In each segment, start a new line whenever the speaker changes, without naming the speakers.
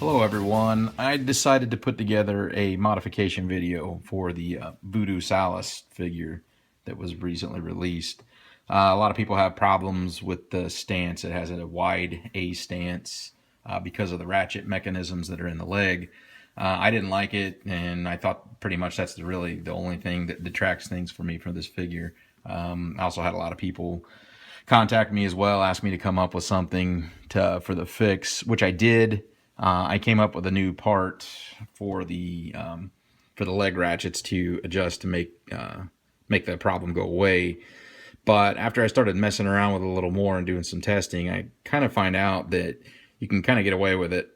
Hello everyone. I decided to put together a modification video for the Voodoo Salas figure that was recently released. A lot of people have problems with the stance. It has a wide A stance because of the ratchet mechanisms that are in the leg. I didn't like it, and I thought pretty much that's really the only thing that detracts things for me from this figure. I also had a lot of people contact me as well, ask me to come up with something for the fix, which I did. I came up with a new part for the leg ratchets to adjust to make the problem go away. But after I started messing around with it a little more and doing some testing, I kind of find out that you can kind of get away with it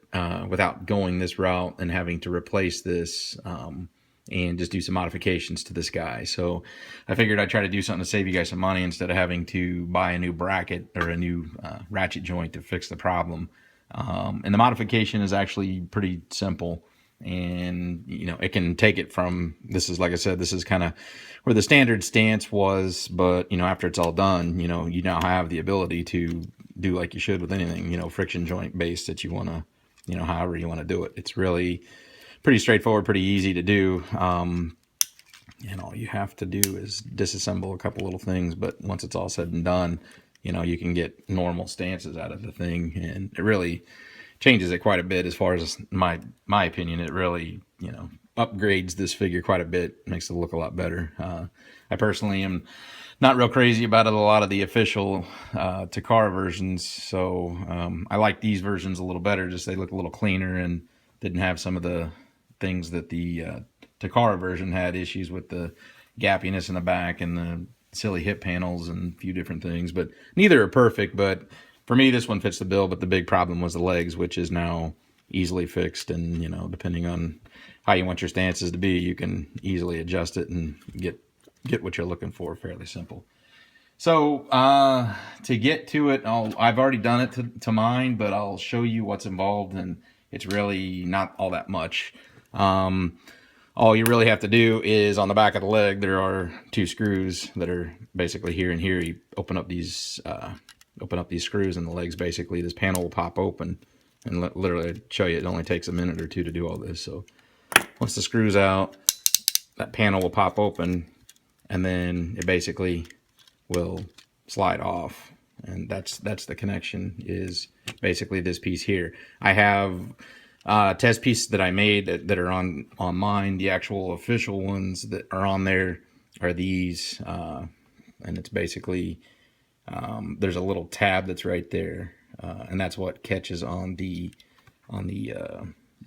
without going this route and having to replace this and just do some modifications to this guy. So I figured I'd try to do something to save you guys some money instead of having to buy a new bracket or a new ratchet joint to fix the problem. And the modification is actually pretty simple, and it can take it from, this is, like I said, this is kind of where the standard stance was, but after it's all done, you now have the ability to do like you should with anything, friction joint based that you want to, however you want to do it. It's really pretty straightforward, pretty easy to do. And all you have to do is disassemble a couple little things, but once it's all said and done, you can get normal stances out of the thing, and it really changes it quite a bit. As far as my opinion, it really, upgrades this figure quite a bit, makes it look a lot better. I personally am not real crazy about it, a lot of the official Takara versions, so I like these versions a little better, just they look a little cleaner and didn't have some of the things that the Takara version had issues with, the gappiness in the back and the silly hip panels and a few different things. But neither are perfect, but for me this one fits the bill. But the big problem was the legs, which is now easily fixed, and depending on how you want your stances to be, you can easily adjust it and get what you're looking for. Fairly simple. So to get to it, I've already done it to mine, but I'll show you what's involved, and it's really not all that much. All you really have to do is, on the back of the leg, there are two screws that are basically here and here. You open up these screws in the legs. Basically, this panel will pop open, and literally show you, it only takes a minute or two to do all this. So once the screw's out, that panel will pop open, and then it basically will slide off, and that's the connection, is basically this piece here. I have test pieces that I made that are on mine. The actual official ones that are on there are these, and it's basically there's a little tab that's right there, and that's what catches on the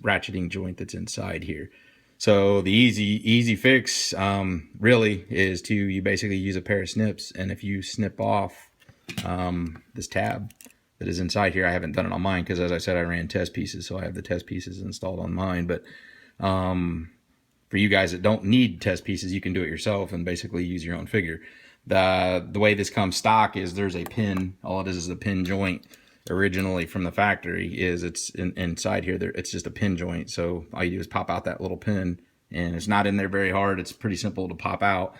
ratcheting joint that's inside here. So the easy fix really is you basically use a pair of snips, and if you snip off this tab that is inside here. I haven't done it on mine because, as I said, I ran test pieces, so I have the test pieces installed on mine. But for you guys that don't need test pieces, you can do it yourself and basically use your own figure. The way this comes stock is there's a pin. All it is a pin joint. Originally from the factory is it's inside here. It's just a pin joint. So all you do is pop out that little pin, and it's not in there very hard. It's pretty simple to pop out.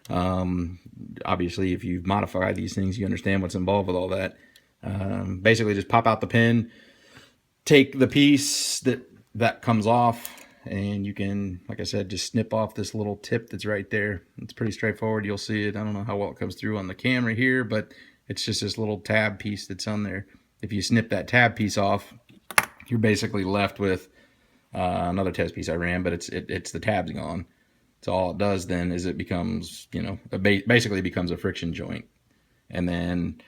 Obviously, if you've modified these things, you understand what's involved with all that. Basically just pop out the pin, take the piece that comes off, and you can, like I said, just snip off this little tip that's right there. It's pretty straightforward. You'll see it. I don't know how well it comes through on the camera here, but it's just this little tab piece that's on there. If you snip that tab piece off, you're basically left with another test piece I ran, but it's the tab's gone. So all it does then is it becomes, it basically becomes a friction joint. And then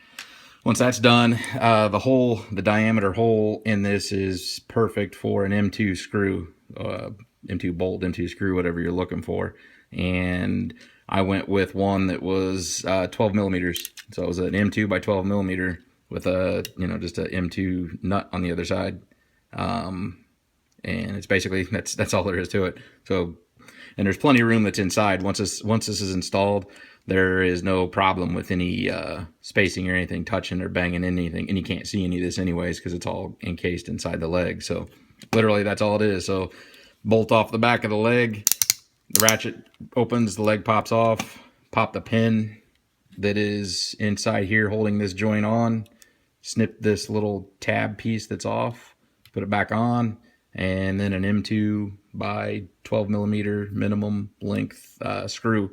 once that's done, the diameter hole in this is perfect for an M2 screw, M2 bolt, M2 screw, whatever you're looking for. And I went with one that was 12 millimeters. So it was an M2 by 12 millimeter with just a M2 nut on the other side. And it's basically, that's all there is to it. So, and there's plenty of room that's inside. Once this is installed, there is no problem with any spacing or anything touching or banging anything, and you can't see any of this anyways because it's all encased inside the leg. So literally that's all it is. So bolt off the back of the leg, the ratchet opens, the leg pops off, pop the pin that is inside here holding this joint on, snip this little tab piece that's off, put it back on, and then an M2 by 12 millimeter minimum length screw,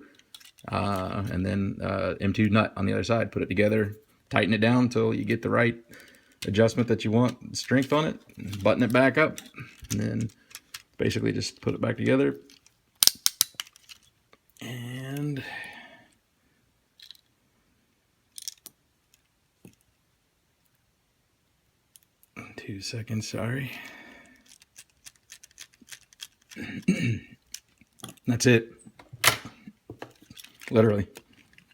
and then M2 nut on the other side. Put it together, tighten it down until you get the right adjustment that you want, strength on it, button it back up, and then basically just put it back together. And 2 seconds, sorry. That's it, literally.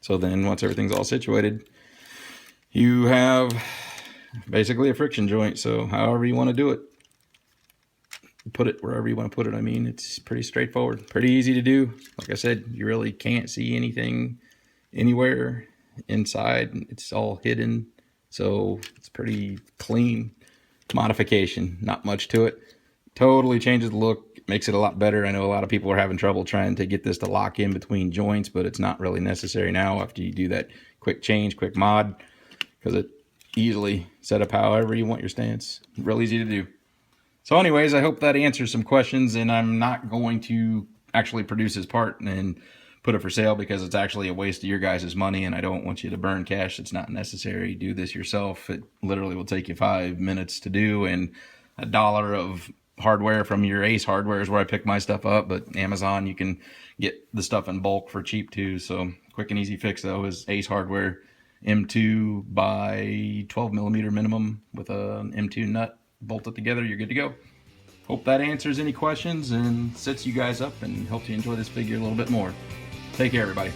So then once everything's all situated, you have basically a friction joint. So however you want to do it, put it wherever you want to put it. I mean, it's pretty straightforward, pretty easy to do. Like I said, you really can't see anything anywhere inside. It's all hidden, so it's pretty clean modification. Not much to it. Totally changes the look, makes it a lot better. I know a lot of people are having trouble trying to get this to lock in between joints, but it's not really necessary now after you do that quick change, quick mod, because it easily set up however you want your stance. Real easy to do. So anyways, I hope that answers some questions, and I'm not going to actually produce this part and put it for sale because it's actually a waste of your guys' money, and I don't want you to burn cash. It's not necessary. Do this yourself. It literally will take you 5 minutes to do, and $1 of hardware from your Ace Hardware is where I pick my stuff up, but Amazon, you can get the stuff in bulk for cheap too. So quick and easy fix though is Ace Hardware, M2 by 12 millimeter minimum with a M2 nut. Bolt it together, you're good to go. Hope that answers any questions and sets you guys up and helps you enjoy this figure a little bit more. Take care, everybody.